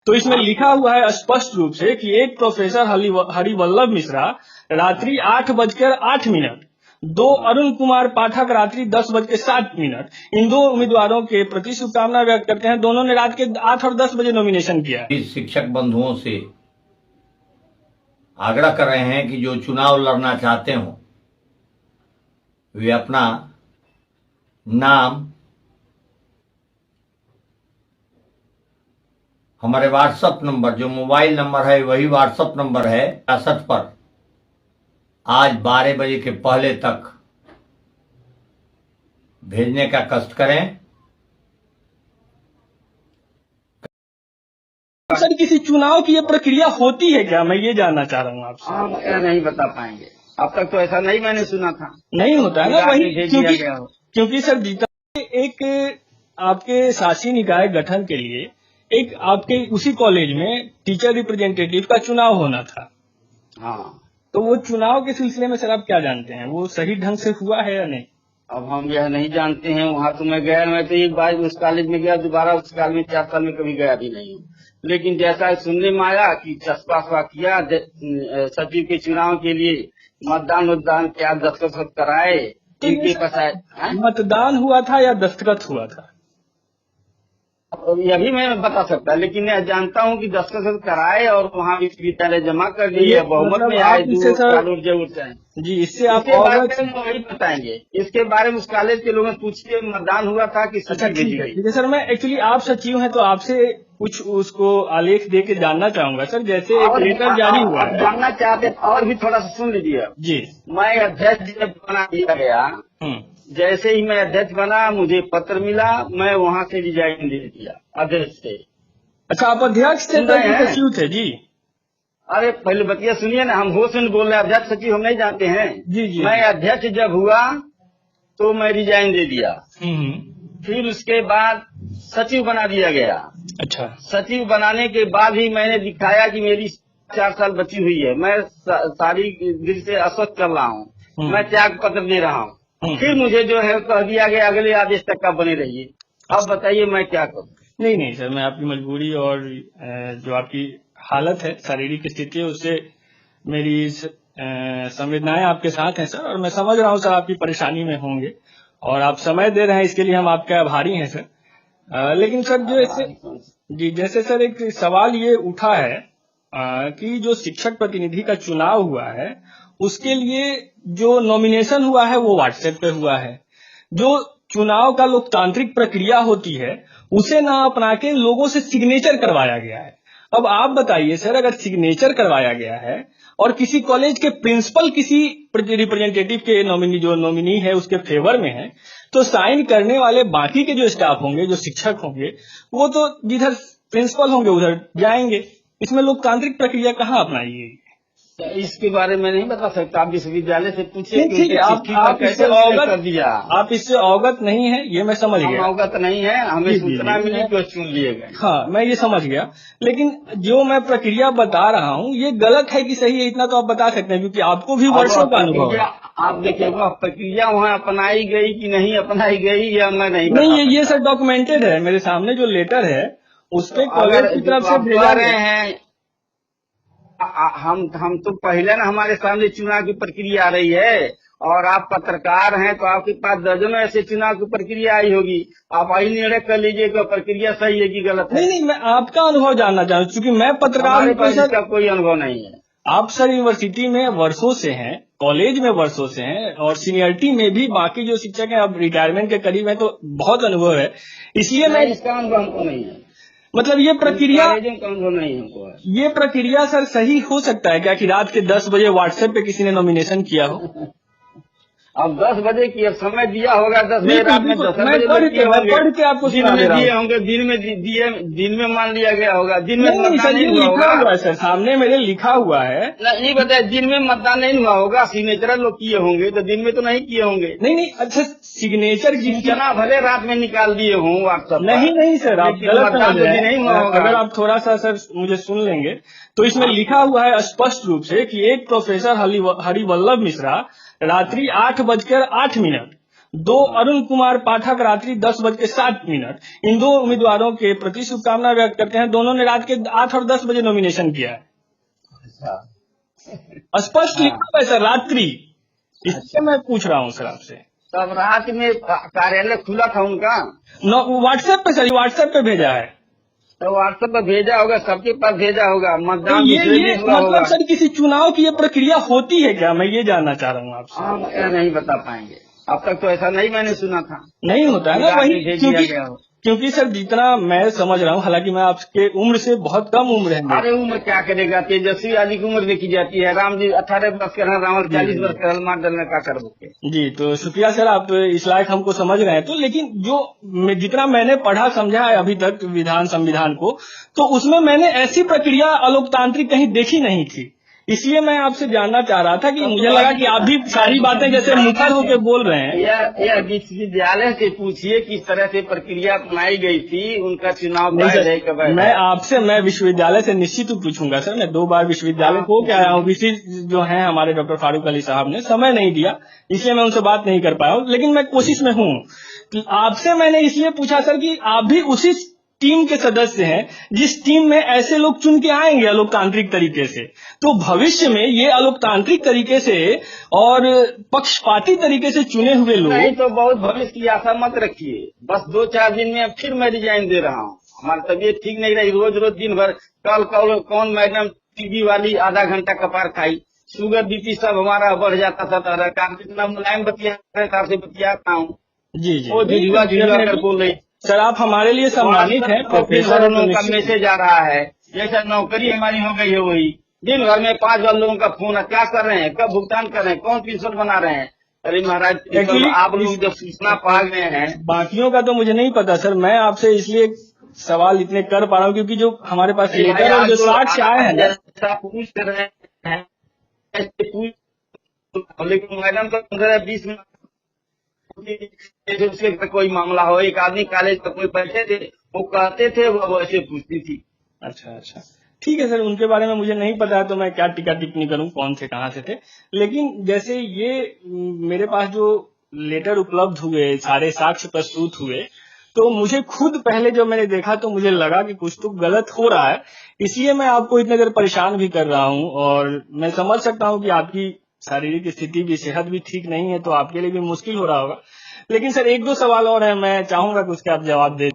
तो इसमें लिखा हुआ है स्पष्ट रूप से कि एक प्रोफेसर हरिवल्लभ मिश्रा रात्रि 8:08, 2 अरुण कुमार पाठक रात्रि 10:07। इन दो उम्मीदवारों के प्रति शुभकामना व्यक्त करते हैं। दोनों ने रात के 8 और 10 बजे नॉमिनेशन किया है। शिक्षक बंधुओं से आग्रह कर रहे हैं कि जो चुनाव लड़ना चाहते हो वे अपना नाम हमारे व्हाट्सएप नंबर, जो मोबाइल नंबर है वही व्हाट्सएप नंबर है 66 पर, आज 12 बजे के पहले तक भेजने का कष्ट करें। सर, किसी चुनाव की ये प्रक्रिया होती है क्या? मैं ये जानना चाह रहा हूँ आपसे। हम नहीं बता पाएंगे, अब तक तो ऐसा नहीं मैंने सुना था। नहीं होता है ना, वही क्योंकि सर जीता एक आपके शासी निकाय गठन के लिए एक आपके उसी कॉलेज में टीचर रिप्रेजेंटेटिव का चुनाव होना था। हाँ, तो वो चुनाव के सिलसिले में सर आप क्या जानते हैं, वो सही ढंग से हुआ है या नहीं? अब हम यह नहीं जानते हैं। वहाँ तो मैं गया, मैं तो एक बार उस कॉलेज में गया, दोबारा उस कॉलेज में 4 साल में कभी गया भी नहीं हूँ। लेकिन जैसा सुनने में आया कि चस्पा किया सचिव के चुनाव के लिए, मतदान क्या दस्तखत कराए, इनके पास मतदान हुआ था या दस्तखत हुआ था? यह भी मैं बता सकता, लेकिन मैं जानता हूँ कि दस्तखत कराए और वहाँ विश्वविद्यालय जमा कर दिए, बहुमत में आए, जी। इससे आप वही बताएंगे। इसके बारे में उस कॉलेज के लोगों से पूछिए, मतदान हुआ था कि अच्छा, ठीक है सर। मैं एक्चुअली आप सचिव हैं तो आपसे कुछ उसको आलेख दे के जानना चाहूंगा सर। जैसे एक लेटर जारी हुआ है, जानना चाहते और भी थोड़ा सा सुन लीजिए जी। मैं अध्यक्ष जब बना दिया गया, जैसे ही मैं अध्यक्ष बना मुझे पत्र मिला, मैं वहाँ से रिजाइन दे दिया अध्यक्ष से। अच्छा, आप अध्यक्ष से सचिव थे? जी। अरे पहले बतिया सुनिए ना, हम होश में बोल रहे हैं, अध्यक्ष सचिव हम नहीं जानते हैं। जी। मैं अध्यक्ष जब हुआ तो मैं रिजाइन दे दिया। फिर उसके बाद सचिव बना दिया गया। अच्छा। सचिव बनाने के बाद ही मैंने दिखाया कि मेरी 4 साल बची हुई है, मैं सारी दिल से अस्वस्थ कर रहा हूँ, मैं त्याग पत्र दे रहा हूँ। फिर मुझे जो है कह दिया गया अगले आदेश तक का बने रहिए। अब बताइए मैं क्या करूँ? नहीं सर, मैं आपकी मजबूरी और जो आपकी हालत है, शारीरिक स्थिति है, उससे मेरी संवेदनाएं आपके साथ हैं सर, और मैं समझ रहा हूँ सर आपकी परेशानी में होंगे और आप समय दे रहे हैं, इसके लिए हम आपके आभारी हैं सर। लेकिन सर जैसे सर एक सवाल ये उठा है कि जो शिक्षक प्रतिनिधि का चुनाव हुआ है उसके लिए जो नॉमिनेशन हुआ है वो व्हाट्सएप पे हुआ है। जो चुनाव का लोकतांत्रिक प्रक्रिया होती है उसे ना अपना के लोगों से सिग्नेचर करवाया गया है। अब आप बताइए सर, अगर सिग्नेचर करवाया गया है और किसी कॉलेज के प्रिंसिपल किसी रिप्रेजेंटेटिव के नॉमिनी है उसके फेवर में है, तो साइन करने वाले बाकी के जो स्टाफ होंगे, जो शिक्षक होंगे, वो तो जिधर प्रिंसिपल होंगे उधर जाएंगे। इसमें लोकतांत्रिक प्रक्रिया कहाँ अपनाई? इसके बारे में नहीं बता सकता, आप विश्वविद्यालय से पूछिए। ठीक है, आप इससे अवगत कर दिया, आप इससे अवगत नहीं है, ये मैं समझ गया। अवगत नहीं है, हमें सूचना मिली तो चुन लिए गए। हाँ, मैं ये समझ गया, लेकिन जो मैं प्रक्रिया बता रहा हूँ ये गलत है कि सही है, इतना तो आप बता सकते हैं क्योंकि आपको भी वर्षों का अनुभव है। आप देखिए प्रक्रिया वहाँ अपनाई गई कि नहीं अपनाई गई, या मैं नहीं ये सर डॉक्यूमेंटेड है मेरे सामने, जो लेटर है उस पर कॉलेज की तरफ से भेजा रहे हैं। हम तो पहले ना हमारे सामने चुनाव की प्रक्रिया आ रही है, और आप पत्रकार हैं तो आपके पास दर्जनों ऐसे चुनाव की प्रक्रिया आई होगी। आप आई निर्णय कर लीजिए कि प्रक्रिया सही है कि गलत है। नहीं, मैं आपका अनुभव जानना चाहूँ क्योंकि मैं पत्रकार का कोई अनुभव नहीं है। आप सर यूनिवर्सिटी में वर्षों से हैं, कॉलेज में वर्षों से हैं, और सीनियरिटी में भी बाकी जो शिक्षक हैं अब रिटायरमेंट के करीब है, तो बहुत अनुभव है। इसलिए मैं इसका अनुभव हमको नहीं है। मतलब ये प्रक्रिया नहीं हमको है। ये प्रक्रिया सर सही हो सकता है क्या कि रात के 10 बजे व्हाट्सएप पे किसी ने नॉमिनेशन किया हो? अब 10 बजे की अब समय दिया होगा, 10 बजे रात में 10 बजे पढ़ के आपको दिन में दिए होंगे, दिन में मान लिया गया होगा, दिन में मतदान नहीं लिखा हुआ है सर, सामने मेरे लिखा हुआ है। नहीं बताया, दिन में मतदान नहीं हुआ होगा, सिग्नेचर लोग किए होंगे तो दिन में तो नहीं किए होंगे। नहीं अच्छा, सिग्नेचर की सूचना भले रात में निकाल दिए हों व्हाट्सएप। नहीं सर, आप गलत समझ रहे हैं। अगर आप थोड़ा सा सर मुझे सुन लेंगे तो इसमें लिखा हुआ है स्पष्ट रूप से कि एक प्रोफेसर हरिवल्लभ मिश्रा रात्रि 8:08, 2 अरुण कुमार पाठक रात्रि 10:07। इन 2 उम्मीदवारों के प्रति शुभकामना व्यक्त करते हैं। दोनों ने रात के 8 और 10 बजे नॉमिनेशन किया है। स्पष्ट लिखा हुआ है सर, रात्रि। इससे मैं पूछ रहा हूँ सर आपसे। तब रात में कार्यालय खुला था उनका? व्हाट्सएप पे सर, व्हाट्सएप पे भेजा है। तो व्हाट्सएप पे भेजा होगा, सबके पास भेजा होगा। तो मतदान ये हुआ होगा। मतलब सर किसी चुनाव की ये प्रक्रिया होती है क्या, मैं ये जानना चाह रहा हूँ आपसे। हम नहीं बता पाएंगे, अब तक तो ऐसा नहीं मैंने सुना था। नहीं होता है ना, वही भेज दिया गया हो। क्योंकि सर जितना मैं समझ रहा हूँ, हालांकि मैं आपके उम्र से बहुत कम उम्र है। अरे उम्र क्या करेगा, तेजस्वी आदि की उम्र देखी जाती है। राम जी 18 वर्ष के हैं, रावण 40 वर्ष के हनुमान डल में क्या कर बोके। जी तो शुक्रिया सर, आप इस लायक हमको समझ रहे हैं। तो लेकिन जो जितना मैंने पढ़ा समझा है अभी तक संविधान को, तो उसमें मैंने ऐसी प्रक्रिया अलोकतांत्रिक कहीं देखी नहीं थी। इसलिए मैं आपसे जानना चाह रहा था कि मुझे लगा कि आप भी सारी बातें जैसे मुखर होकर बोल रहे हैं। यह विश्वविद्यालय से पूछिए किस तरह से प्रक्रिया अपनाई गई थी, उनका चुनाव मैं विश्वविद्यालय से निश्चित पूछूंगा सर। मैं 2 बार विश्वविद्यालय हो के आया हूँ। विशि जो है हमारे डॉक्टर फारूक अली साहब ने समय नहीं दिया, इसलिए मैं उनसे बात नहीं कर पाया हूँ, लेकिन मैं कोशिश में हूँ। आपसे मैंने इसलिए पूछा सर कि आप भी उसी टीम के सदस्य हैं जिस टीम में ऐसे लोग चुन के आएंगे अलोकतांत्रिक तरीके से। तो भविष्य में ये अलोकतांत्रिक तरीके से और पक्षपाती तरीके से चुने हुए लोग नहीं, तो बहुत भविष्य की आशा मत रखिए। बस 2-4 दिन में फिर मैं रिजाइन दे रहा हूँ। हमारी तबीयत ठीक नहीं रही, रोज दिन भर कल कौन मैडम टीवी वाली आधा घंटा कपार खाई, शुगर बीपी सब हमारा बढ़ जाता था। जितना मुलायम बतियाता हूँ जी वो कर बोल रही। सर आप हमारे लिए सम्मानित हैं, प्रोफेसर का मैसेज आ रहा है, जैसा नौकरी हमारी हो गई है वही। दिन भर में 5 बार लोगों का फोन है, क्या कर रहे हैं, कब भुगतान कर रहे हैं, कौन पेंशन बना रहे हैं। अरे महाराज आप लोग जब सूचना पा गए हैं, बाकियों का तो मुझे नहीं पता सर। मैं आपसे इसलिए सवाल इतने कर पा रहा हूँ क्योंकि जो हमारे पास लेटर और जो 60 से आए हैं जैसा पूछ रहे हैं, लेकिन मैडम तो 15-20 मिनट उसके कोई मामला हो, एक आदमी कॉलेज का कोई बैठे थे, वो कहते थे, वो वैसे पूछती थी। अच्छा ठीक है सर, उनके बारे में मुझे नहीं पता है, तो मैं क्या टीका टिप्पणी करूं कौन थे कहाँ से थे। लेकिन जैसे ये मेरे पास जो लेटर उपलब्ध हुए, सारे साक्ष्य प्रस्तुत हुए, तो मुझे खुद पहले जब मैंने देखा तो मुझे लगा कि कुछ तो गलत हो रहा है। इसलिए मैं आपको इतने देर परेशान भी कर रहा हूँ, और मैं समझ सकता हूँ कि आपकी शारीरिक स्थिति भी, सेहत भी ठीक नहीं है, तो आपके लिए भी मुश्किल हो रहा होगा। लेकिन सर 1-2 सवाल और है, मैं चाहूंगा कि उसके आप जवाब दे।